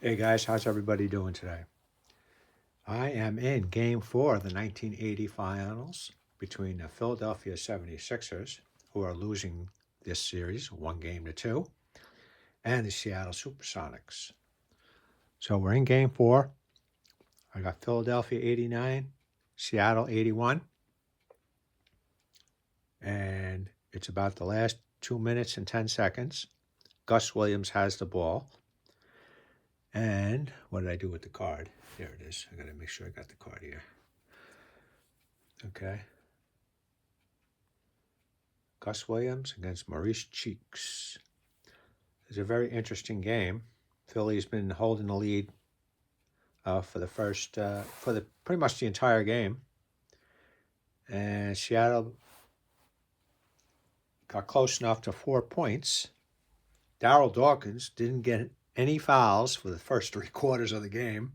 Hey guys, how's everybody doing today? I am in Game 4 of the 1980 finals between the Philadelphia 76ers, who are losing this series 1-2, and the Seattle Supersonics. So we're in Game 4. I got Philadelphia 89, Seattle 81, and it's about the last 2 minutes and 10 seconds. Gus Williams has the ball. And what did I do with the card? There it is. I got to make sure I got the card here. Okay. Gus Williams against Maurice Cheeks. It's a very interesting game. Philly's been holding the lead for pretty much the entire game. And Seattle got close enough to 4 points. Darryl Dawkins didn't get any fouls for the first 3 quarters of the game,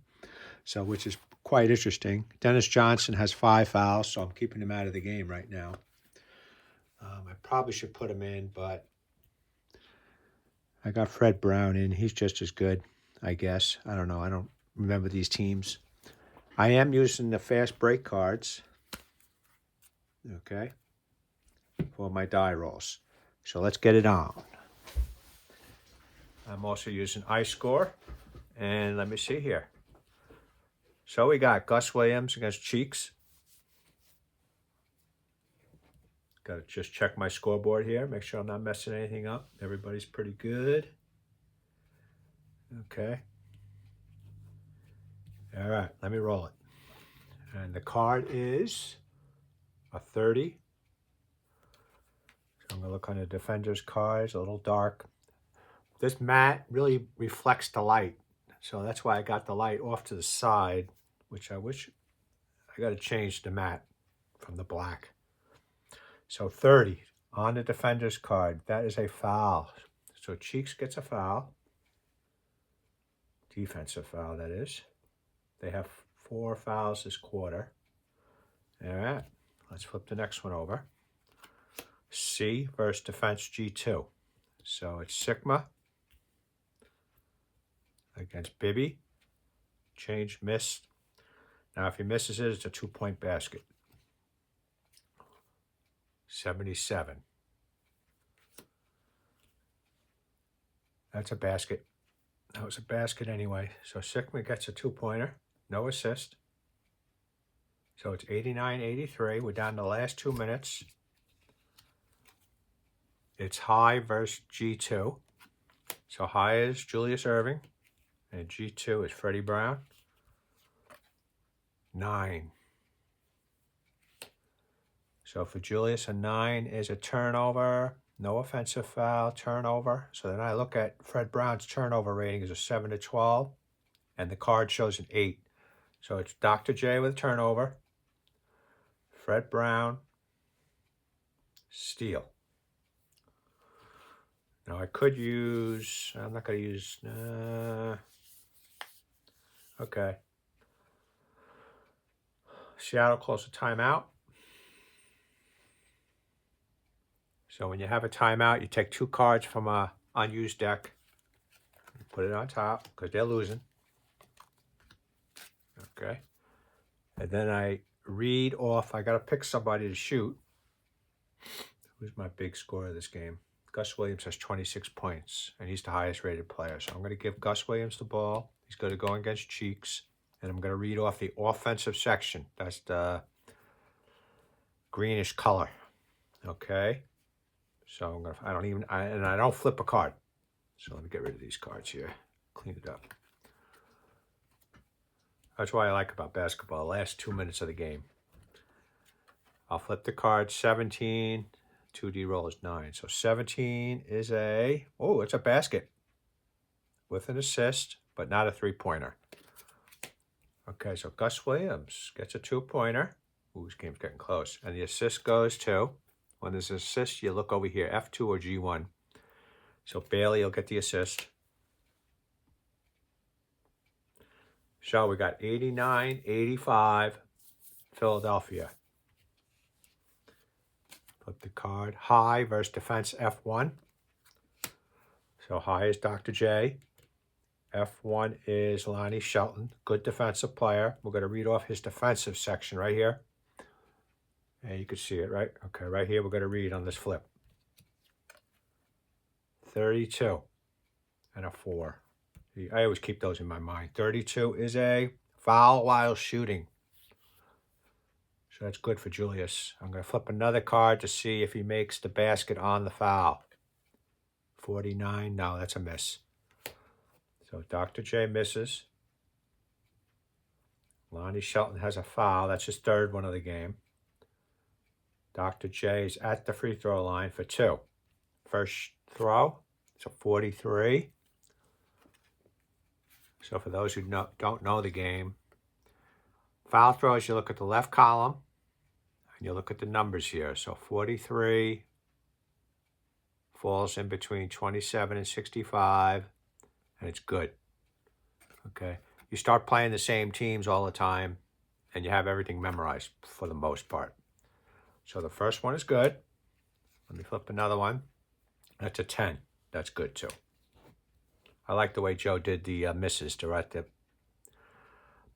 which is quite interesting. Dennis Johnson has 5 fouls, so I'm keeping him out of the game right now. I probably should put him in, but I got Fred Brown in. He's just as good, I guess. I don't know. I don't remember these teams. I am using the fast break cards, okay, for my die rolls. So let's get it on. I'm also using iScore. And let me see here. So we got Gus Williams against Cheeks. Got to just check my scoreboard here. Make sure I'm not messing anything up. Everybody's pretty good. Okay. All right, let me roll it. And the card is a 30. So I'm going to look on the defender's cards, a little dark. This mat really reflects the light. So that's why I got the light off to the side, which I wish I got to change the mat from the black. So 30 on the defender's card. That is a foul. So Cheeks gets a foul. Defensive foul, that is. They have 4 fouls this quarter. All right, let's flip the next one over. C versus defense G2. So it's Sigma against Bibby. Change missed. Now if he misses it, it's a 2-point basket. 77. That's a basket. That was a basket anyway. So Sigma gets a 2-pointer. No assist. So it's 89-83. We're down to the last 2 minutes. It's High versus G2. So High is Julius Erving. And G2 is Freddie Brown. 9. So for Julius, a 9 is a turnover. No offensive foul, turnover. So then I look at Fred Brown's turnover rating is a 7-12. And the card shows an 8. So it's Dr. J with a turnover. Fred Brown, steal. Now I could use, I'm not going to use, okay. Seattle calls a timeout. So when you have a timeout, you take 2 cards from a unused deck, put it on top because they're losing. Okay. And then I read off, I got to pick somebody to shoot. Who's my big scorer of this game? Gus Williams has 26 points, and he's the highest rated player. So I'm going to give Gus Williams the ball. He's going to go against Cheeks, and I'm going to read off the offensive section. That's the greenish color. Okay. So I'm gonna, I don't flip a card. So let me get rid of these cards here. Clean it up. That's what I like about basketball, the last 2 minutes of the game. I'll flip the card. 17, 2D roll is 9. So 17 is it's a basket with an assist, but not a 3-pointer. Okay, so Gus Williams gets a 2-pointer. Ooh, this game's getting close. And the assist goes to, when there's an assist, you look over here, F2 or G1. So Bailey will get the assist. So we got 89-85, Philadelphia. Flip the card. High versus defense F1. So High is Dr. J. F1 is Lonnie Shelton, good defensive player. We're going to read off his defensive section right here. And you can see it, right? Okay, right here we're going to read on this flip. 32 and a 4. I always keep those in my mind. 32 is a foul while shooting. So that's good for Julius. I'm going to flip another card to see if he makes the basket on the foul. 49, no, that's a miss. So Dr. J misses. Lonnie Shelton has a foul. That's his third one of the game. Dr. J is at the free throw line for 2. First throw, it's a 43. So for those who don't know the game, foul throws, you look at the left column, and you look at the numbers here. So 43 falls in between 27 and 65, and it's good. Okay, you start playing the same teams all the time, and you have everything memorized for the most part. So the first one is good. Let me flip another one. That's a 10. That's good too. I like the way Joe did the misses. They're at the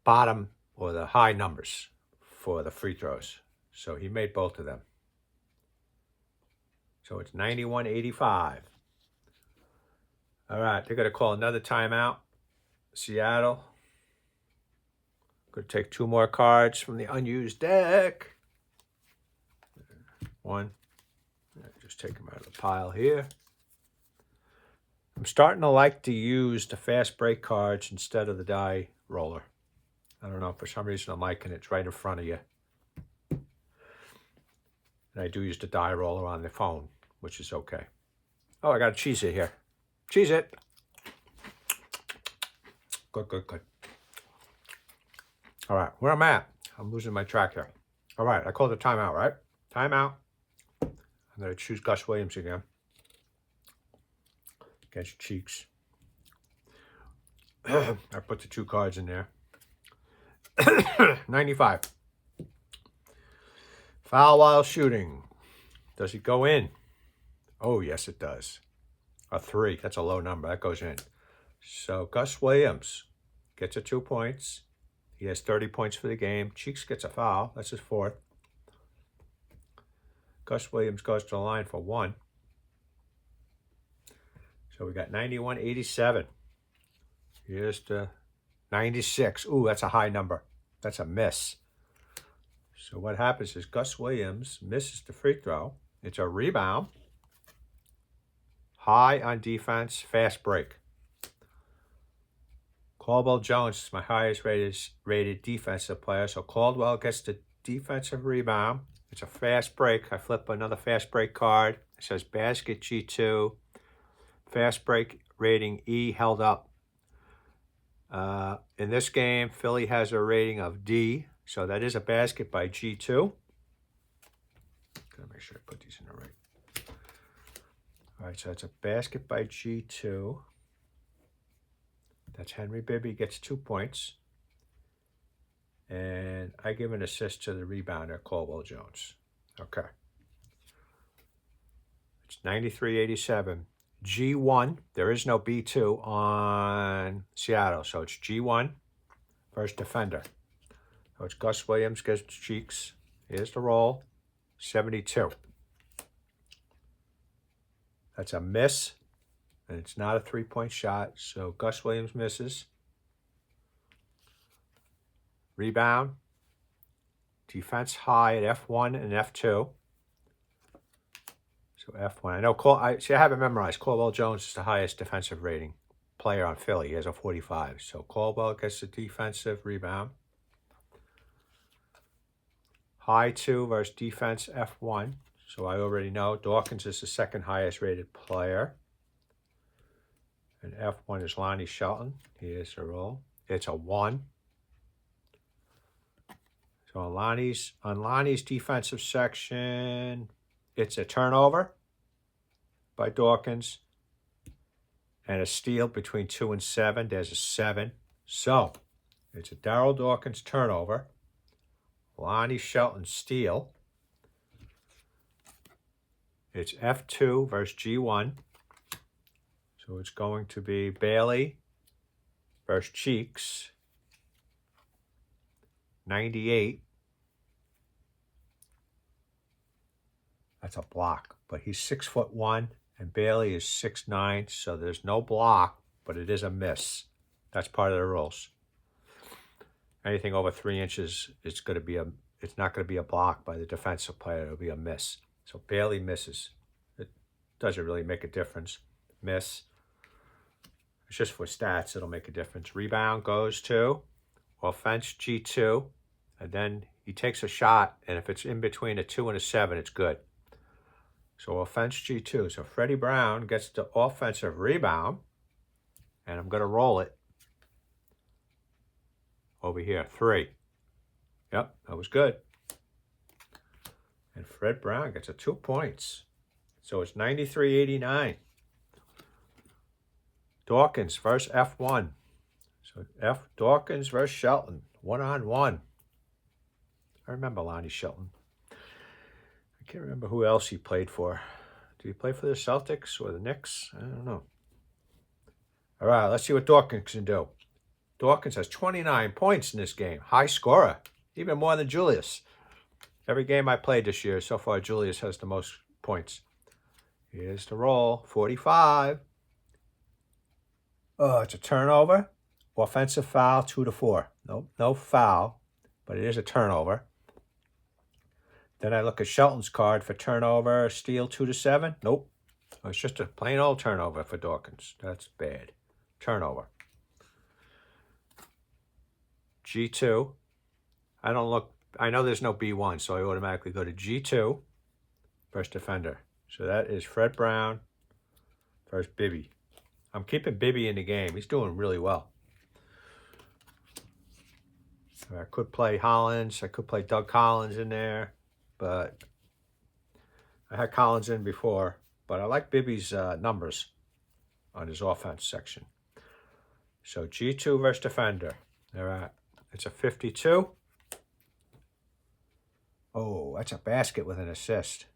bottom or the high numbers for the free throws. So he made both of them. So it's 91-85. All right, they're going to call another timeout. Seattle. Going to take 2 more cards from the unused deck. 1. Just take them out of the pile here. I'm starting to like to use the fast break cards instead of the die roller. I don't know, for some reason I'm liking it. It's right in front of you. And I do use the die roller on the phone, which is okay. Oh, I got to cheese it here. Cheese it. Good, good, good. All right, where I'm at. I'm losing my track here. All right, I called a timeout, right? Timeout. I'm going to choose Gus Williams again. Against Cheeks. I put the 2 cards in there. 95. Foul while shooting. Does it go in? Oh, yes, it does. A 3. That's a low number. That goes in. So Gus Williams gets 2 points. He has 30 points for the game. Cheeks gets a foul. That's his 4th. Gus Williams goes to the line for 1. So we got 91-87. Here's the 96. Ooh, that's a high number. That's a miss. So what happens is Gus Williams misses the free throw. It's a rebound. High on defense, fast break. Caldwell Jones is my highest rated defensive player. So Caldwell gets the defensive rebound. It's a fast break. I flip another fast break card. It says basket G2. Fast break rating E held up. In this game, Philly has a rating of D. So that is a basket by G2. Gotta make sure I put these in the right. All right, so it's a basket by G2. That's Henry Bibby gets 2 points. And I give an assist to the rebounder, Caldwell Jones. Okay. It's 93-87. G1, there is no B2 on Seattle. So it's G1, first defender. So it's Gus Williams gets Cheeks. Here's the roll, 72. That's a miss, and it's not a 3-point shot. So Gus Williams misses. Rebound. Defense high at F1 and F2. So F1. I know. I have it memorized. Caldwell Jones is the highest defensive rating player on Philly. He has a 45. So Caldwell gets the defensive rebound. High 2 versus defense F1. So I already know Dawkins is the second highest rated player. And F1 is Lonnie Shelton. He is the roll. It's a 1. So on Lonnie's defensive section, it's a turnover by Dawkins and a steal between 2 and 7. There's a 7. So it's a Darryl Dawkins turnover. Lonnie Shelton steal. It's F2 versus G1. So it's going to be Bailey versus Cheeks. 98. That's a block, but he's 6'1", and Bailey is 6'9", so there's no block, but it is a miss. That's part of the rules. Anything over 3 inches, it's not going to be a block by the defensive player. It'll be a miss. So Bailey misses. It doesn't really make a difference. Miss. It's just for stats. It'll make a difference. Rebound goes to offense G2, and then he takes a shot, and if it's in between a 2 and a 7, it's good. So offense G2. So Freddie Brown gets the offensive rebound, and I'm going to roll it over here. 3. Yep, that was good. And Fred Brown gets a 2 points. So it's 93-89. Dawkins versus F1. So Dawkins versus Shelton. 1-on-1. I remember Lonnie Shelton. I can't remember who else he played for. Did he play for the Celtics or the Knicks? I don't know. All right, let's see what Dawkins can do. Dawkins has 29 points in this game. High scorer. Even more than Julius. Every game I played this year, so far Julius has the most points. Here's the roll. 45. Oh, it's a turnover. Offensive foul, 2-4. Nope, no foul, but it is a turnover. Then I look at Shelton's card for turnover, steal 2-7. Nope. Oh, it's just a plain old turnover for Dawkins. That's bad. Turnover. G2. I know there's no B1, so I automatically go to G2, first defender. So that is Fred Brown versus Bibby. I'm keeping Bibby in the game. He's doing really well. I could play Hollins. I could play Doug Collins in there, but I had Collins in before. But I like Bibby's numbers on his offense section. So G2 versus defender. All right. It's a 52. Oh, that's a basket with an assist.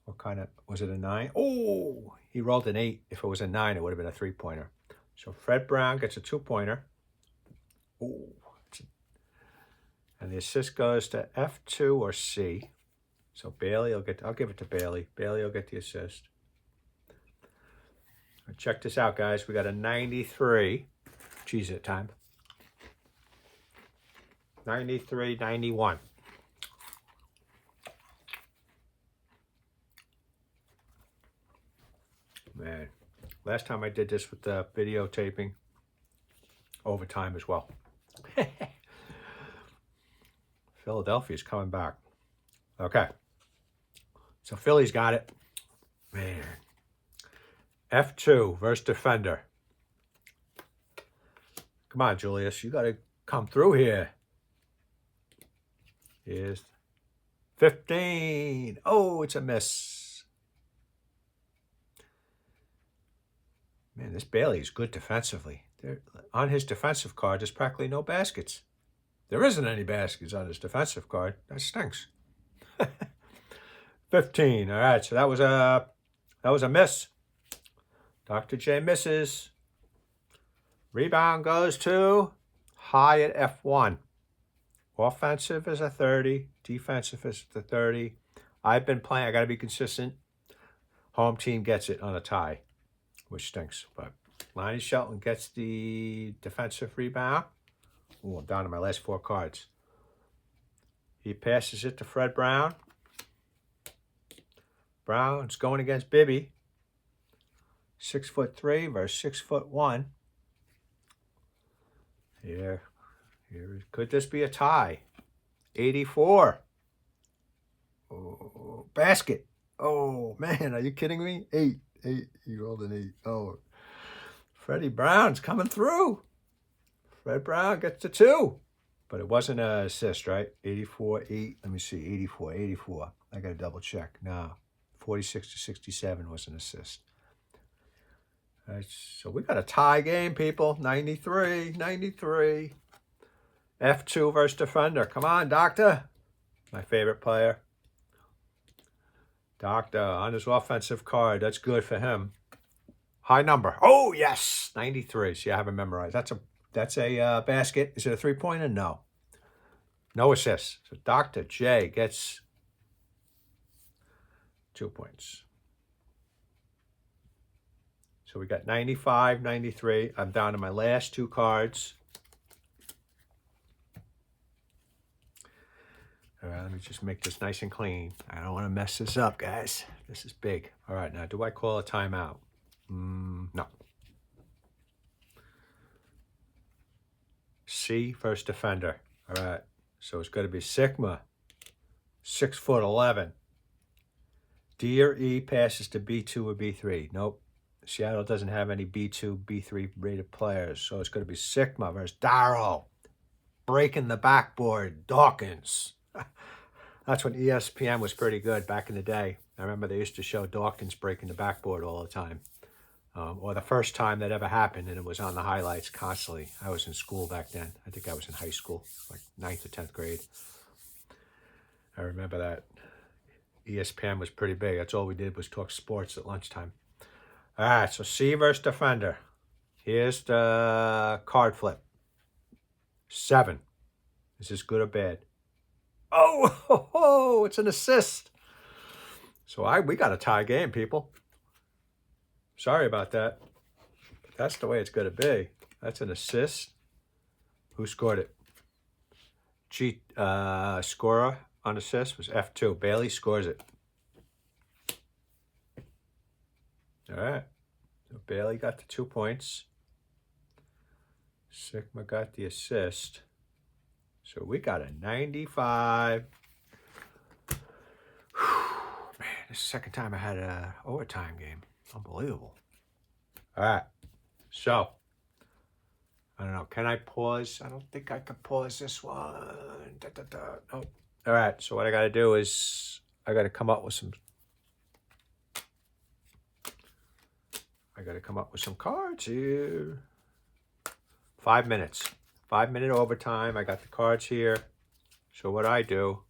What kind of, was it a 9? Oh, he rolled an 8. If it was a 9, it would have been a 3-pointer. So Fred Brown gets a 2-pointer. Oh, and the assist goes to F2 or C. So Bailey will I'll give it to Bailey. Bailey will get the assist. Check this out, guys. We got a 93. Cheese it time. 93-91. Man, last time I did this with the videotaping, overtime as well. Philadelphia's coming back. Okay. So Philly's got it. Man. F2 versus defender. Come on, Julius. You got to come through here. Here's 15. Oh, it's a miss. Man, this Bailey is good defensively. On his defensive card, there's practically no baskets. There isn't any baskets on his defensive card. That stinks. 15. All right, so that was a miss. Dr. J misses. Rebound goes to High at F1. Offensive is a 30. Defensive is the 30. I've been playing. I got to be consistent. Home team gets it on a tie, which stinks. But Lonnie Shelton gets the defensive rebound. Ooh, I'm down to my last 4 cards. He passes it to Fred Brown. Brown's going against Bibby. 6'3" versus 6'1". Here, could this be a tie? 84. Oh, basket. Oh, man, are you kidding me? 8. He rolled an 8. Oh, Freddie Brown's coming through. Fred Brown gets the 2. But it wasn't an assist, right? 84, 8. Let me see. 84. I got to double check. No. 46-67 was an assist. So we got a tie game, people. 93. F2 versus defender. Come on, Doctor. My favorite player. Doctor on his offensive card. That's good for him. High number. Oh, yes. 93. See, I haven't memorized. That's That's a basket. Is it a three-pointer? No. No assists. So Dr. J gets 2 points. So we got 95, 93. I'm down to my last two cards. All right, let me just make this nice and clean. I don't want to mess this up, guys. This is big. All right, now do I call a timeout? No. C, first defender. All right, so it's going to be Sigma, 6'11". D or E passes to B2 or B3. Nope. Seattle doesn't have any B2, B3 rated players, so it's going to be Sigma versus Darrow. Breaking the backboard, Dawkins. That's when ESPN was pretty good back in the day. I remember they used to show Dawkins breaking the backboard all the time. Or the first time that ever happened, and it was on the highlights constantly. I was in school back then. I think I was in high school, like 9th or 10th grade. I remember that. ESPN was pretty big. That's all we did was talk sports at lunchtime. All right, so C versus defender. Here's the card flip. 7. Is this good or bad? Oh, it's an assist. So we got a tie game, people. Sorry about that. But that's the way it's going to be. That's an assist. Who scored it? Scorer on assist was F2. Bailey scores it. All right. So Bailey got the 2 points. Sigma got the assist. So we got a 95. Man, this is the second time I had an overtime game. Unbelievable. All right. So, I don't know. Can I pause? I don't think I can pause this one. Nope. All right. So what I got to do is I got to come up with some cards here. 5 minutes. 5-minute overtime. I got the cards here. So what I do,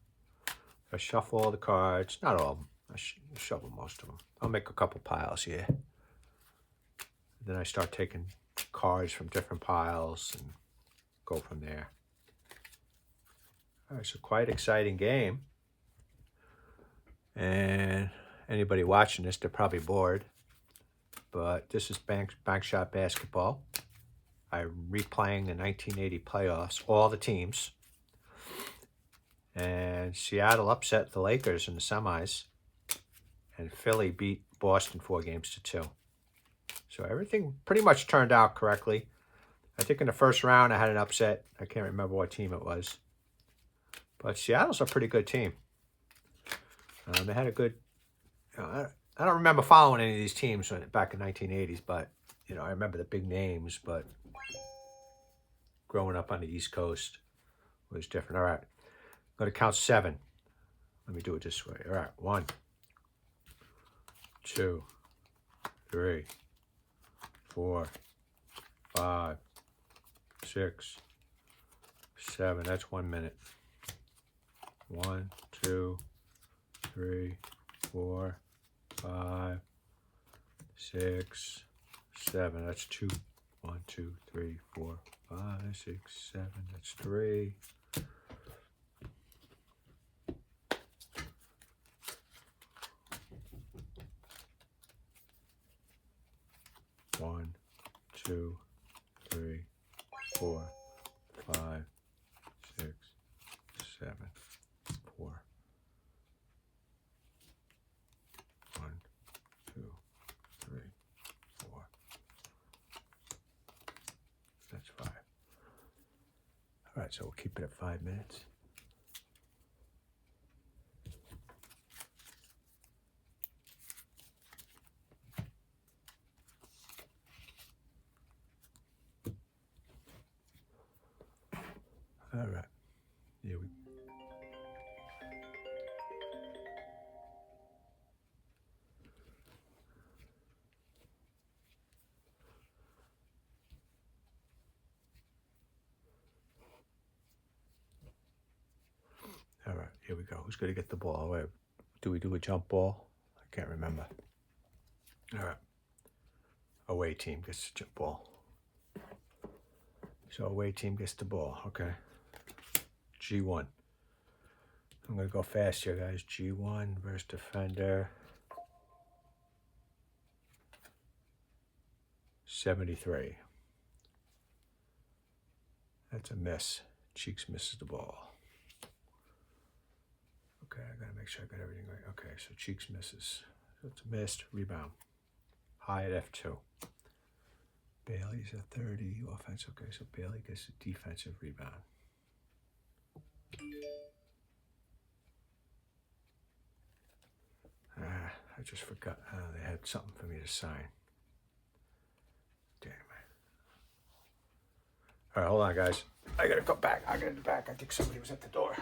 I shuffle all the cards. Not all of them. I shuffle most of them. I'll make a couple piles here. Then I start taking cards from different piles and go from there. All right, so quite exciting game. And anybody watching this, they're probably bored. But this is bank shot basketball. I'm replaying the 1980 playoffs, all the teams. And Seattle upset the Lakers in the semis. And Philly beat Boston 4-2. So everything pretty much turned out correctly. I think in the first round I had an upset. I can't remember what team it was. But Seattle's a pretty good team. They had a good... I don't remember following any of these teams back in the 1980s, but I remember the big names, but growing up on the East Coast was different. All right. I'm going to count 7. Let me do it this way. All right. 1, 2, 3, 4, 5, 6, 7. That's 1 minute. 1, 2, 3, 4, 5, 6, 7. That's 2. 1, 2, 3, 4, 5, 6, 7. That's 3. One, 2, 3, 4, 5, 6, 7, 4. 1, 2, 3, 4. That's 5. All right, so we'll keep it at 5 minutes. All right. Here we go. All right, here we go. Who's going to get the ball? Wait, do we do a jump ball? I can't remember. All right. Away team gets the jump ball. So away team gets the ball. Okay. G1. I'm going to go fast here, guys. G1 versus defender. 73. That's a miss. Cheeks misses the ball. Okay, I got to make sure I got everything right. Okay, so Cheeks misses. So it's a missed. Rebound. High at F2. Bailey's at 30. Offense. Okay, so Bailey gets a defensive rebound. I just forgot. They had something for me to sign. Damn it. All right, hold on, guys. I got to go back. I got to go back. I think somebody was at the door.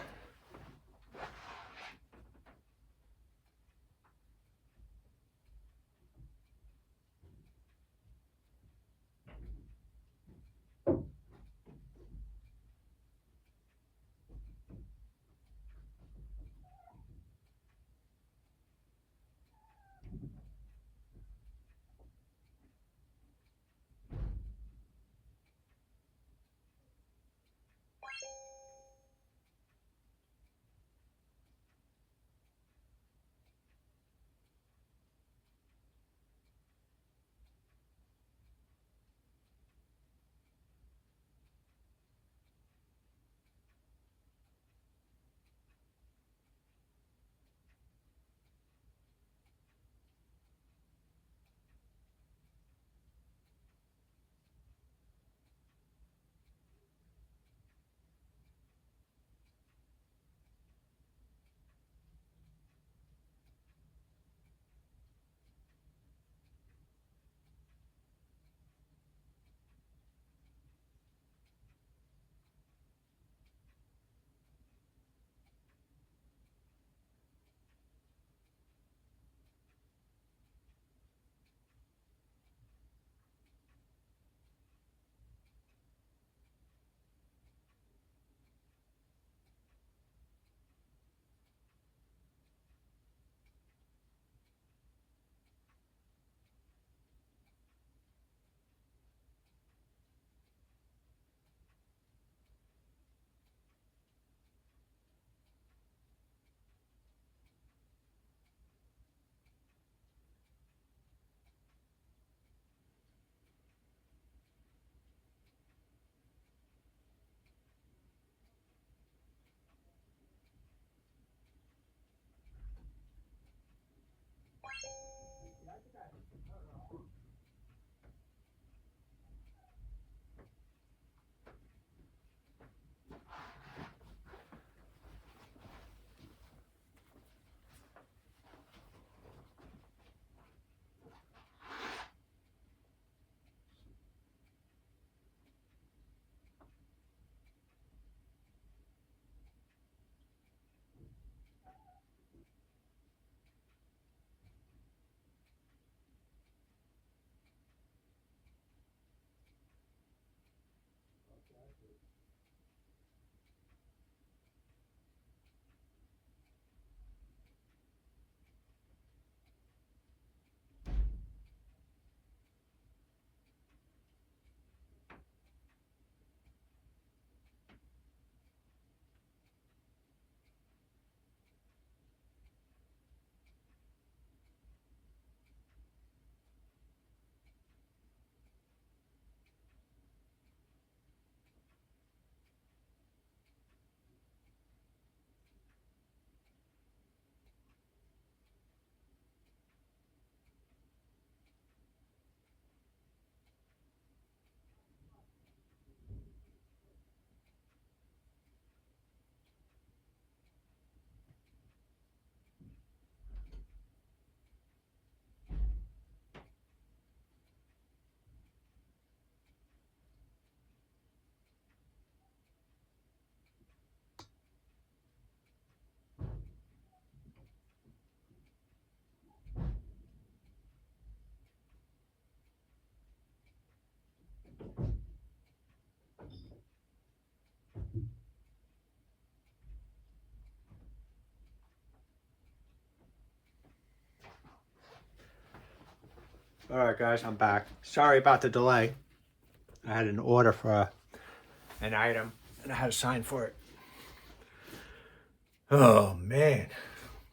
All right, guys, I'm back. Sorry about the delay. I had an order for an item, and I had to sign for it. Oh, man.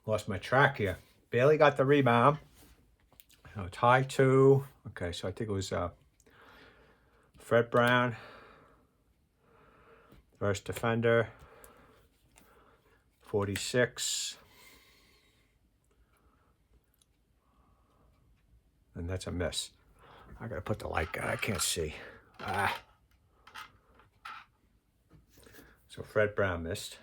Lost my track here. Bailey got the rebound. So tie 2. Okay, so I think it was Fred Brown. First defender. 46. And that's a miss. I gotta put the light guy. I can't see. So Fred Brown missed.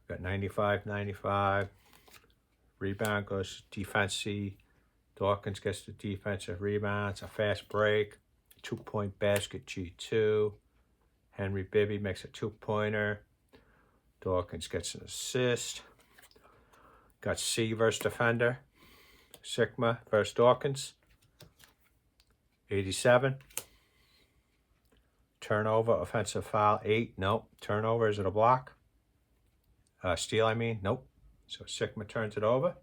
Got 95, 95. Rebound goes defense C. Dawkins gets the defensive rebound. It's a fast break. 2-point basket G2. Henry Bibby makes a 2-pointer. Dawkins gets an assist. Got C versus defender. Sigma versus Dawkins. 87. Turnover, offensive foul, 8. Nope. Turnover, is it a block? Steal, I mean. Nope. So Sigma turns it over.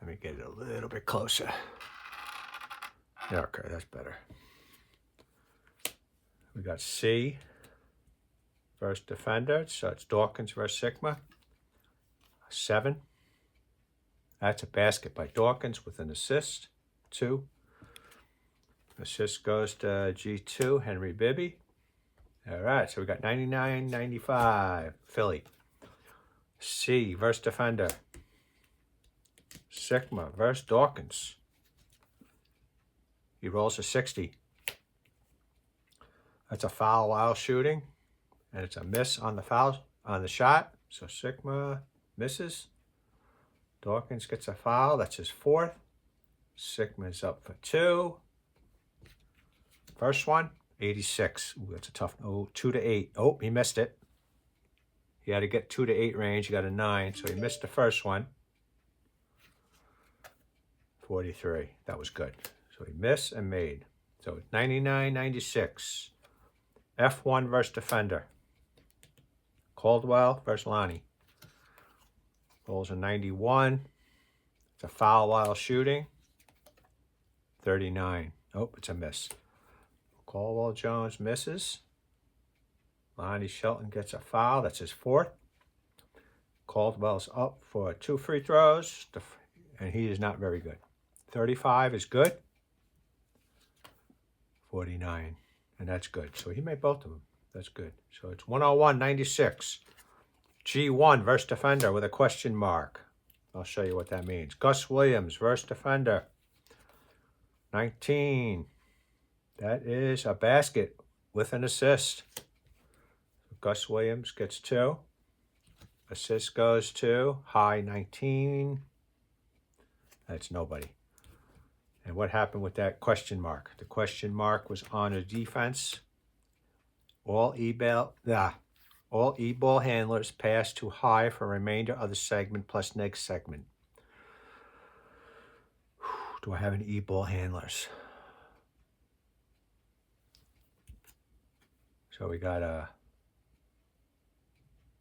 Let me get it a little bit closer. Yeah, okay, that's better. We got C versus defender. So it's Dawkins versus Sigma. 7. That's a basket by Dawkins with an assist. 2. Assist goes to G2, Henry Bibby. All right, so we got 99, 95, Philly. C versus defender. Sigma versus Dawkins. He rolls a 60. That's a foul while shooting, and it's a miss on the foul on the shot. So Sigma misses. Dawkins gets a foul. That's his 4th. Sigma's up for 2. First one, 86. Ooh, that's a tough. Oh, 2 to 8. Oh, he missed it. He had to get 2 to 8 range. He got a 9, so he missed the first one. 43. That was good. So he missed and made. So it's 99, 96. F1 versus defender. Caldwell versus Lonnie. Rolls a 91. It's a foul while shooting. 39. Oh, it's a miss. Caldwell Jones misses. Lonnie Shelton gets a foul. That's his 4th. Caldwell's up for 2 free throws, and he is not very good. 35 is good. 49, and that's good. So he made both of them. That's good. So it's 101, 96. G1 versus defender with a question mark. I'll show you what that means. Gus Williams versus defender. 19. That is a basket with an assist. Gus Williams gets 2. Assist goes to High 19. That's nobody. And what happened with that question mark? The question mark was on a defense. All E-ball handlers pass to High for remainder of the segment plus next segment. Do I have any E-ball handlers? So we got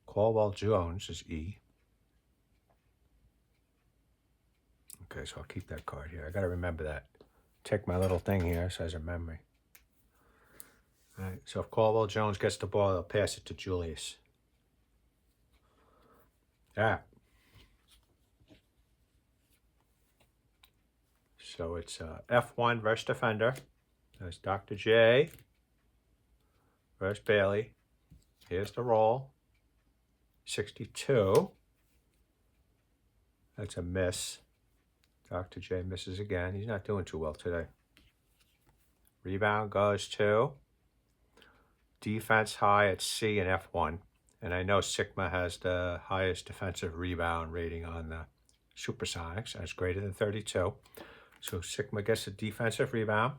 Caldwell Jones is E. Okay, so I'll keep that card here. I got to remember that. Take my little thing here so as a memory. All right, so if Caldwell Jones gets the ball, they'll pass it to Julius. Yeah. So it's F1 versus defender. That's Dr. J versus Bailey. Here's the roll. 62. That's a miss. Dr. J misses again. He's not doing too well today. Rebound goes to defense High at C and F1. And I know Sigma has the highest defensive rebound rating on the Supersonics. That's greater than 32. So Sigma gets a defensive rebound.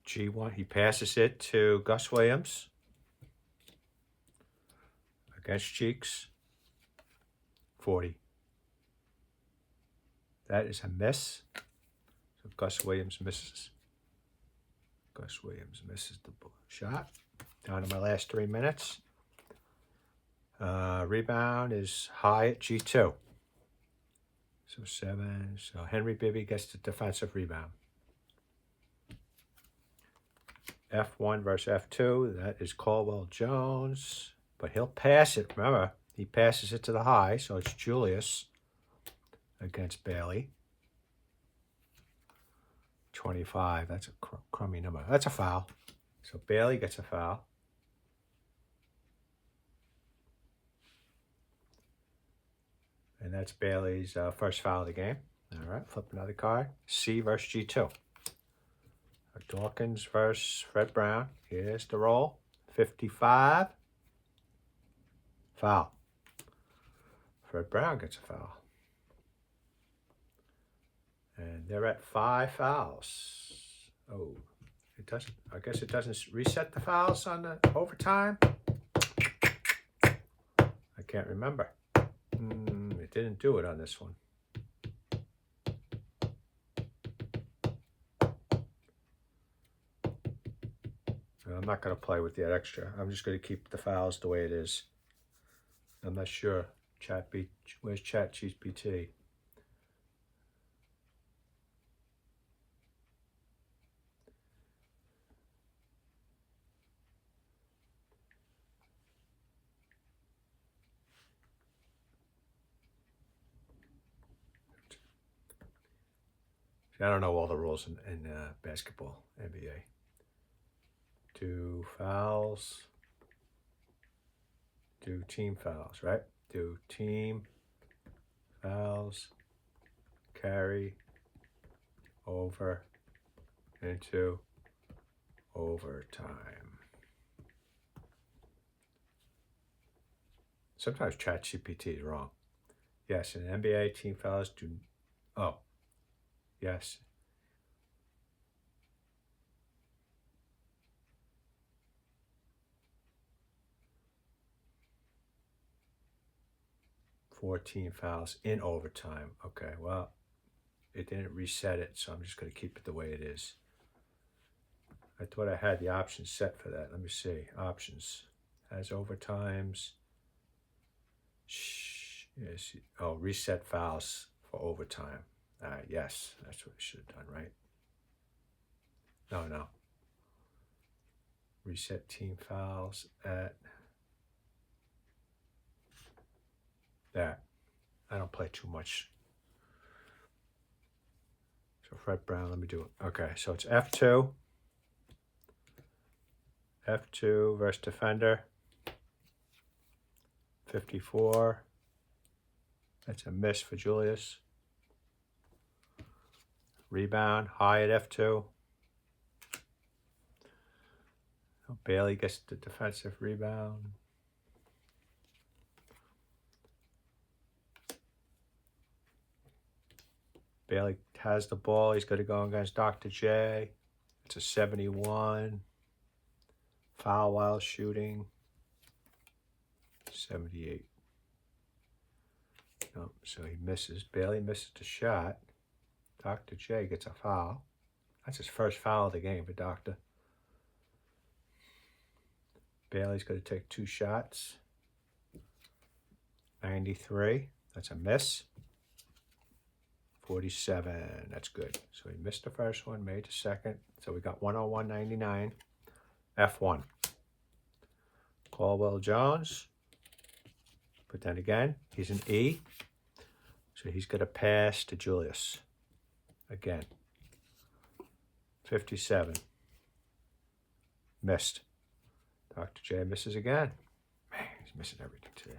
G1, he passes it to Gus Williams. Against Cheeks. 40. That is a miss. So Gus Williams misses. Gus Williams misses the shot. Down to my last 3 minutes. Rebound is High at G2. So 7. So Henry Bibby gets the defensive rebound. F1 versus F2. That is Caldwell Jones. But he'll pass it. Remember, he passes it to the high. So it's Julius against Bailey. 25. That's a crummy number. That's a foul. So Bailey gets a foul. And that's Bailey's first foul of the game. All right, flip another card. C versus G2. Dawkins versus Fred Brown. Here's the roll. 55. Foul. Fred Brown gets a foul. And they're at 5 fouls. Oh, it doesn't. I guess it doesn't reset the fouls on the overtime. I can't remember. It didn't do it on this one. I'm not going to play with that extra. I'm just going to keep the fouls the way it is. I'm not sure. Where's ChatGPT? I don't know all the rules in basketball, NBA. 2 fouls. Do team fouls, right? Do team fouls. Carry over into overtime. Sometimes ChatGPT is wrong. Yes, in NBA, team fouls do. Oh, yes. Team fouls in overtime. Okay, well, it didn't reset it, so I'm just going to keep it the way it is. I thought I had the options set for that. Let me see. Options. Has overtimes. Yes. Oh, reset fouls for overtime. Yes, that's what I should have done, right? No. Reset team fouls at that. I don't play too much. So Fred Brown, let me do it. Okay, so it's F2. F2 versus defender. 54. That's a miss for Julius. Rebound, high at F2. Bailey gets the defensive rebound. Bailey has the ball. He's going to go against Dr. J. It's a 71. Foul while shooting. 78. No, so he misses. Bailey misses the shot. Dr. J gets a foul. That's his first foul of the game for Doctor. Bailey's going to take 2 shots. 93. That's a miss. 47. That's good. So he missed the first one, made the second. So we got 101.99. F1. Caldwell Jones. But then again, he's an E. So he's going to pass to Julius. Again. 57. Missed. Dr. J misses again. Man, he's missing everything today.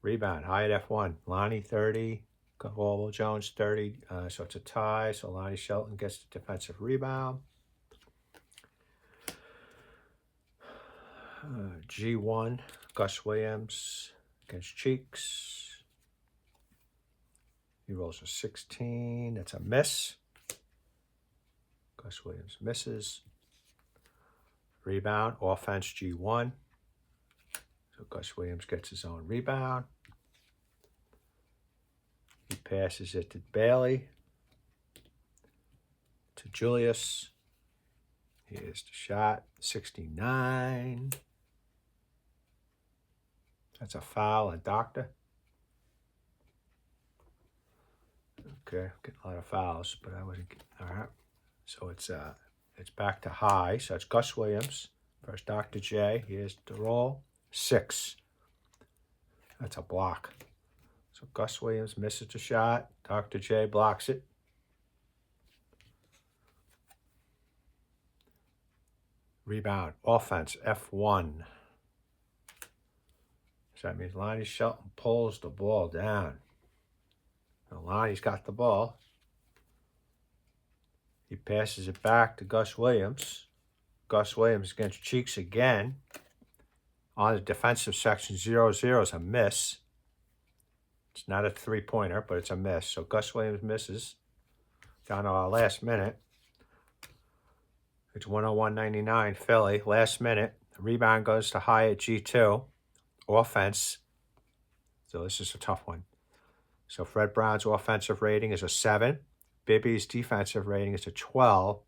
Rebound, high at F1. Lonnie, 30. Caldwell Jones, 30. So it's a tie. So Lonnie Shelton gets the defensive rebound. G1, Gus Williams against Cheeks. He rolls a 16. That's a miss. Gus Williams misses. Rebound, offense G1. So Gus Williams gets his own rebound. He passes it to Bailey. To Julius. Here's the shot. 69. That's a foul on Doctor. Okay, getting a lot of fouls, but I wasn't. All right. So it's back to high. So it's Gus Williams versus Dr. J. Here's the roll. 6. That's a block. So Gus Williams misses the shot. Dr. J blocks it. Rebound. Offense. F1. So that means Lonnie Shelton pulls the ball down. Now Lonnie's got the ball. He passes it back to Gus Williams. Gus Williams against Cheeks again. On the defensive section, 0-0 is a miss. It's not a three-pointer, but it's a miss. So Gus Williams misses. Down to our last minute. It's 101-99 Philly. Last minute. The rebound goes to Hyatt G2. Offense. So this is a tough one. So Fred Brown's offensive rating is a 7. Bibby's defensive rating is a 12.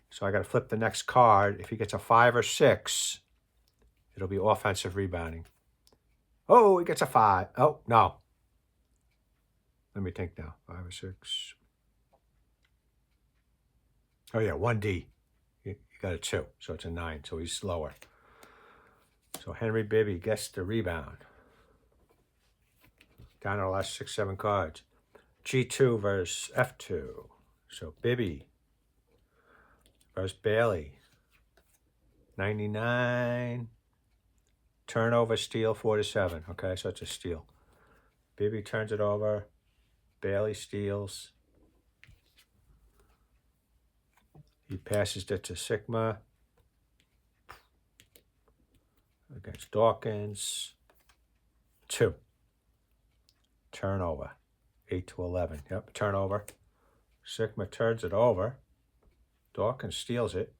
So I got to flip the next card. If he gets a 5 or 6, it'll be offensive rebounding. Oh, he gets a 5. Oh, no. Let me think now. 5 or 6. Oh, yeah, 1D. He got a 2, so it's a 9, so he's lower. So Henry Bibby gets the rebound. Down to the last 6, 7 cards. G2 versus F2. So Bibby versus Bailey. 99. Turnover, steal, 4-7. Okay, so it's a steal. Bibby turns it over. Bailey steals. He passes it to Sigma. Against Dawkins. 2. Turnover. 8-11. Yep, turnover. Sigma turns it over. Dawkins steals it.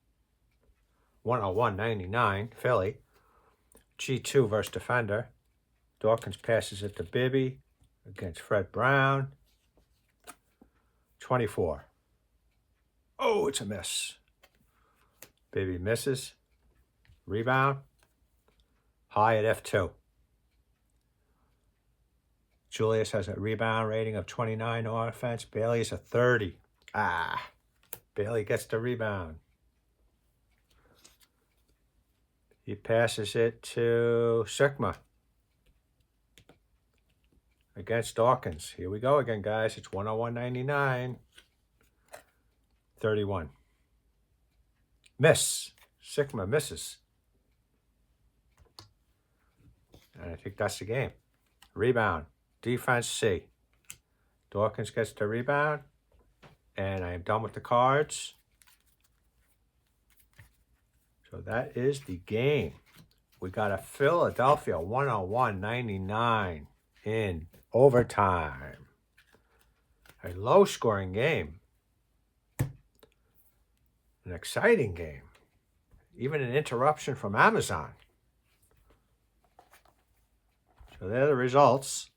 101-99, Philly. G2 versus defender. Dawkins passes it to Bibby against Fred Brown. 24. Oh, it's a miss. Bibby misses. Rebound. High at F2. Julius has a rebound rating of 29 on offense. Bailey is a 30. Bailey gets the rebound. He passes it to Sigma against Dawkins. Here we go again, guys. It's 101-99. 31. Miss. Sigma misses. And I think that's the game. Rebound. Defense C. Dawkins gets the rebound. And I am done with the cards. So that is the game. We got a Philadelphia 101-99 in overtime. A low-scoring game. An exciting game. Even an interruption from Amazon. So there are the results.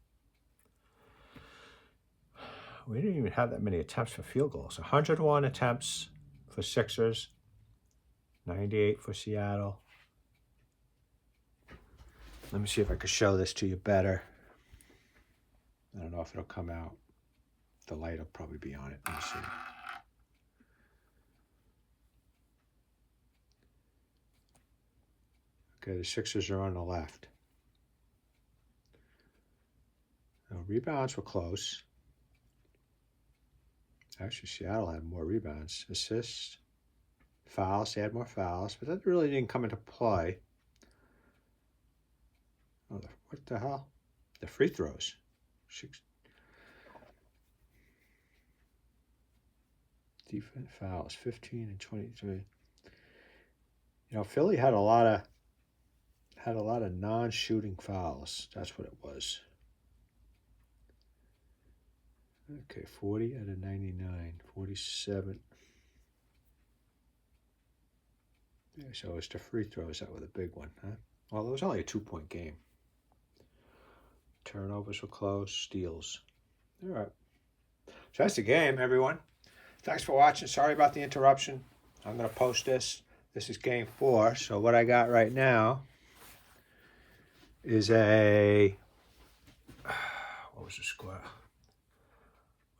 We didn't even have that many attempts for field goals. 101 attempts for Sixers. 98 for Seattle. Let me see if I can show this to you better. I don't know if it'll come out. The light will probably be on it. Let me see. Okay, the Sixers are on the left. Now, rebounds were close. Actually, Seattle had more rebounds. Assists. Fouls, they had more fouls, but that really didn't come into play. Oh, what the hell? The free throws. Defense fouls, 15 and 23. You know, Philly had a lot of non-shooting fouls. That's what it was. Okay, 40 out of 99, 47. Yeah, so it's the free throws that were the big one, huh? Well, it was only a 2-point game. Turnovers were close, steals. All right. So that's the game, everyone. Thanks for watching. Sorry about the interruption. I'm going to post this. This is game 4. So what I got right now is a... What was the score?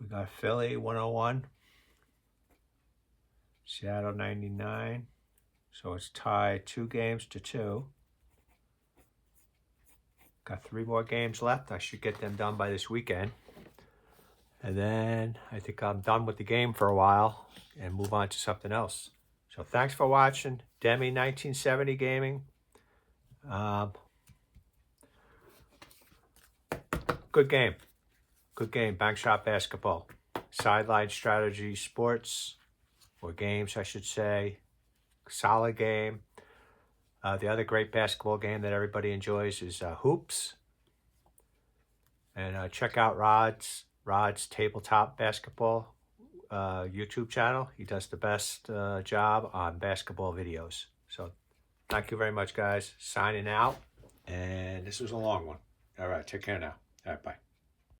We got Philly 101, Seattle 99. So it's tied 2-2. Got 3 more games left. I should get them done by this weekend. And then I think I'm done with the game for a while and move on to something else. So thanks for watching. Demi 1970 Gaming. Good game. Good game. Bank shot basketball. Sideline strategy sports, or games I should say. Solid game. The other great basketball game that everybody enjoys is hoops. And check out Rod's tabletop basketball YouTube channel. He does the best job on basketball videos. So thank you very much, guys. Signing out. And this was a long one. All right, take care now. All right, bye.